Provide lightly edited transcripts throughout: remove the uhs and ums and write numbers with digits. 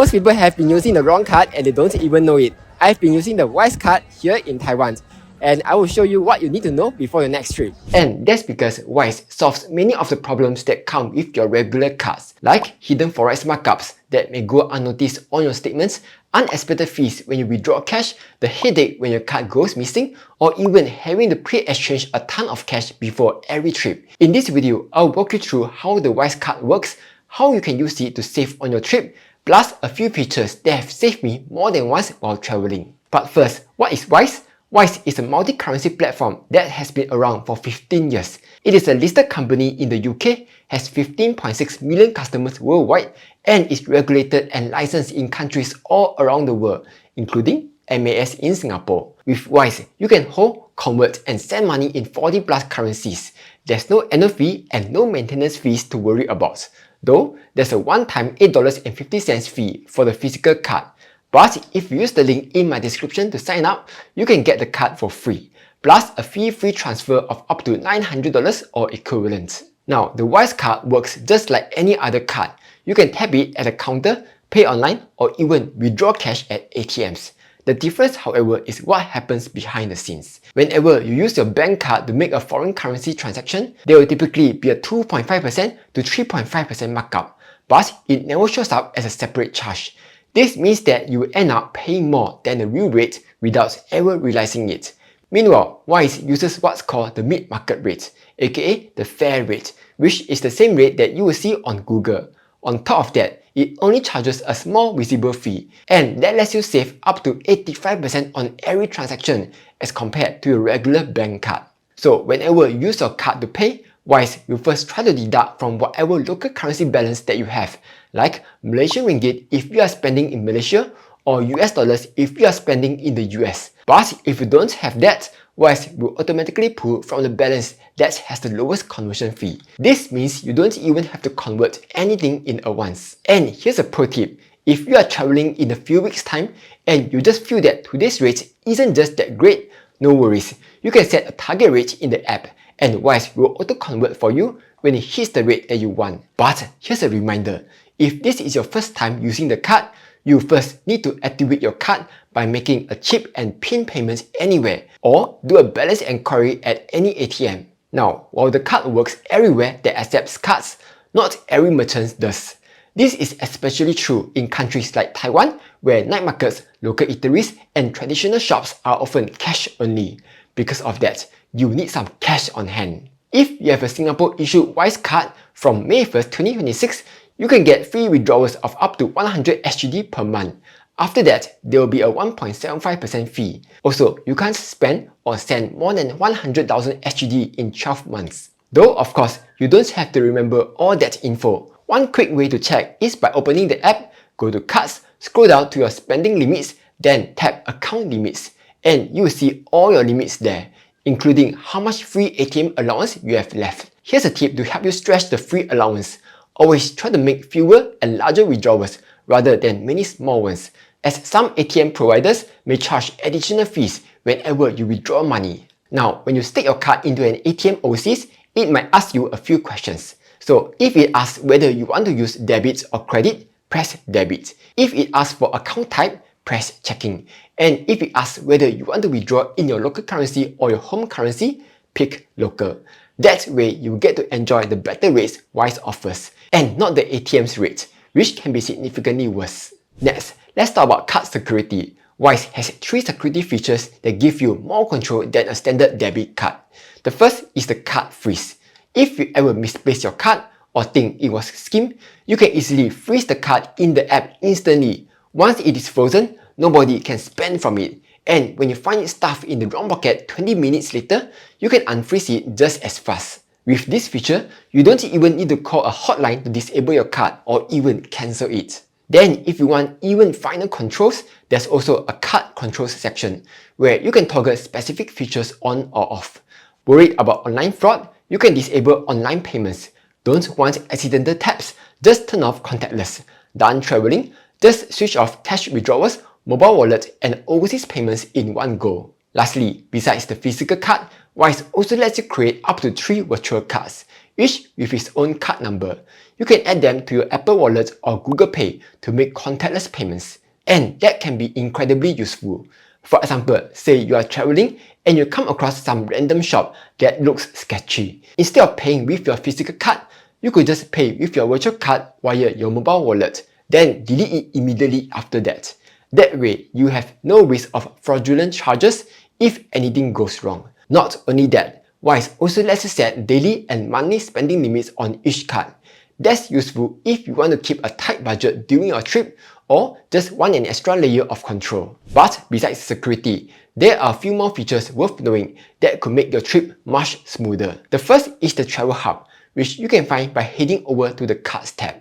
Most people have been using the wrong card and they don't even know it. I've been using the Wise card here in Taiwan, and I will show you what you need to know before your next trip. And that's because Wise solves many of the problems that come with your regular cards, like hidden forex markups that may go unnoticed on your statements, unexpected fees when you withdraw cash, the headache when your card goes missing, or even having to pre-exchange a ton of cash before every trip. In this video, I'll walk you through how the Wise card works, how you can use it to save on your trip, plus a few features that have saved me more than once while traveling. But first, what is Wise? Wise is a multi-currency platform that has been around for 15 years. It is a listed company in the UK, has 15.6 million customers worldwide, and is regulated and licensed in countries all around the world, including MAS in Singapore. With Wise, you can hold, convert, and send money in 40 plus currencies. There's no annual fee and no maintenance fees to worry about. Though, there's a one-time $8.50 fee for the physical card. But if you use the link in my description to sign up, you can get the card for free, plus a fee-free transfer of up to $900 or equivalent. Now, the Wise card works just like any other card. You can tap it at a counter, pay online, or even withdraw cash at ATMs. The difference, however, is what happens behind the scenes. Whenever you use your bank card to make a foreign currency transaction, there will typically be a 2.5% to 3.5% markup, but it never shows up as a separate charge. This means that you will end up paying more than the real rate without ever realizing it. Meanwhile, Wise uses what's called the mid-market rate, aka the fair rate, which is the same rate that you will see on Google. On top of that, it only charges a small visible fee, and that lets you save up to 85% on every transaction as compared to your regular bank card. So whenever you use your card to pay, Wise will first try to deduct from whatever local currency balance that you have, like Malaysian ringgit if you are spending in Malaysia, or US dollars if you are spending in the US. But if you don't have that, Wise will automatically pull from the balance that has the lowest conversion fee. This means you don't even have to convert anything in advance. And here's a pro tip. If you are traveling in a few weeks time and you just feel that today's rate isn't just that great, no worries. You can set a target rate in the app and Wise will auto-convert for you when it hits the rate that you want. But here's a reminder. If this is your first time using the card, you first need to activate your card by making a chip and PIN payments anywhere, or do a balance inquiry at any ATM. Now, while the card works everywhere that accepts cards, not every merchant does. This is especially true in countries like Taiwan, where night markets, local eateries, and traditional shops are often cash only. Because of that, you need some cash on hand. If you have a Singapore-issued Wise card from May 1st, 2026, you can get free withdrawals of up to 100 SGD per month. After that, there will be a 1.75% fee. Also, you can't spend or send more than 100,000 SGD in 12 months. Though, of course, you don't have to remember all that info. One quick way to check is by opening the app, go to Cards, scroll down to your spending limits, then tap Account Limits, and you will see all your limits there, including how much free ATM allowance you have left. Here's a tip to help you stretch the free allowance. Always try to make fewer and larger withdrawals rather than many small ones, as some ATM providers may charge additional fees whenever you withdraw money. Now, when you stick your card into an ATM overseas, it might ask you a few questions. So if it asks whether you want to use debit or credit, press debit. If it asks for account type, press checking. And if it asks whether you want to withdraw in your local currency or your home currency, pick local. That way, you get to enjoy the better rates Wise offers, and not the ATM's rate, which can be significantly worse. Next, let's talk about card security. Wise has 3 security features that give you more control than a standard debit card. The first is the card freeze. If you ever misplace your card or think it was skimmed, you can easily freeze the card in the app instantly. Once it is frozen, nobody can spend from it. And when you find it stuffed in the wrong pocket 20 minutes later, you can unfreeze it just as fast. With this feature, you don't even need to call a hotline to disable your card or even cancel it. Then, if you want even finer controls, there's also a card controls section where you can toggle specific features on or off. Worried about online fraud? You can disable online payments. Don't want accidental taps? Just turn off contactless. Done traveling? Just switch off cash withdrawals, mobile wallet, and overseas payments in one go. Lastly, besides the physical card, Wise also lets you create up to 3 virtual cards. each with its own card number. You can add them to your Apple Wallet or Google Pay to make contactless payments. And that can be incredibly useful. For example, say you are traveling and you come across some random shop that looks sketchy. Instead of paying with your physical card, you could just pay with your virtual card via your mobile wallet, then delete it immediately after that. That way, you have no risk of fraudulent charges if anything goes wrong. Not only that, Wise also lets you set daily and monthly spending limits on each card. That's useful if you want to keep a tight budget during your trip or just want an extra layer of control. But besides security, there are a few more features worth knowing that could make your trip much smoother. The first is the Travel Hub, which you can find by heading over to the Cards tab.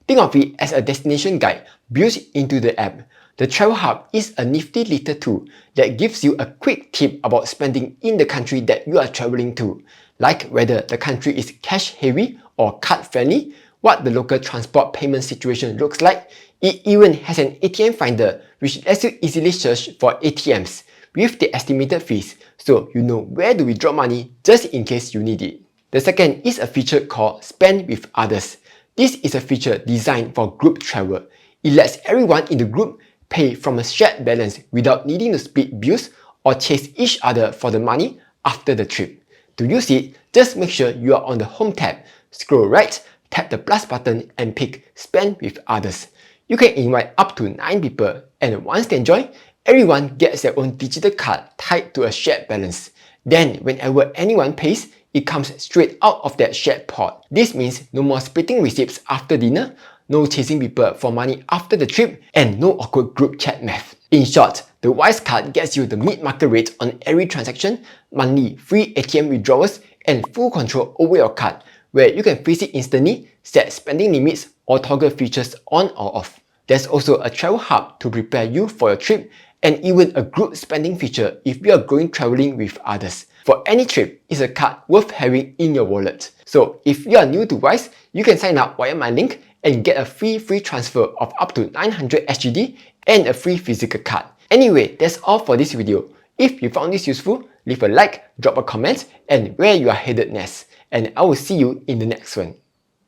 Think of it as a destination guide built into the app. The Travel Hub is a nifty little tool that gives you a quick tip about spending in the country that you are traveling to, like whether the country is cash heavy or card friendly, what the local transport payment situation looks like. It even has an ATM finder which lets you easily search for ATMs with the estimated fees, so you know where to withdraw money just in case you need it. The second is a feature called Spend with Others. This is a feature designed for group travel. It lets everyone in the group pay from a shared balance without needing to split bills or chase each other for the money after the trip. To use it, just make sure you are on the Home tab, scroll right, tap the plus button and pick Spend with Others. You can invite up to 9 people, and once they join, everyone gets their own digital card tied to a shared balance. Then whenever anyone pays, it comes straight out of that shared pot. This means no more splitting receipts after dinner, no chasing people for money after the trip, and no awkward group chat math. In short, the Wise card gets you the mid-market rate on every transaction, monthly free ATM withdrawals, and full control over your card, where you can freeze it instantly, set spending limits, or toggle features on or off. There's also a travel hub to prepare you for your trip, and even a group spending feature if you are going traveling with others. For any trip, it's a card worth having in your wallet. So if you are new to Wise, you can sign up via my link and get a free transfer of up to 900 SGD and a free physical card. Anyway, that's all for this video. If you found this useful, leave a like, drop a comment, and where you are headed next. And I will see you in the next one.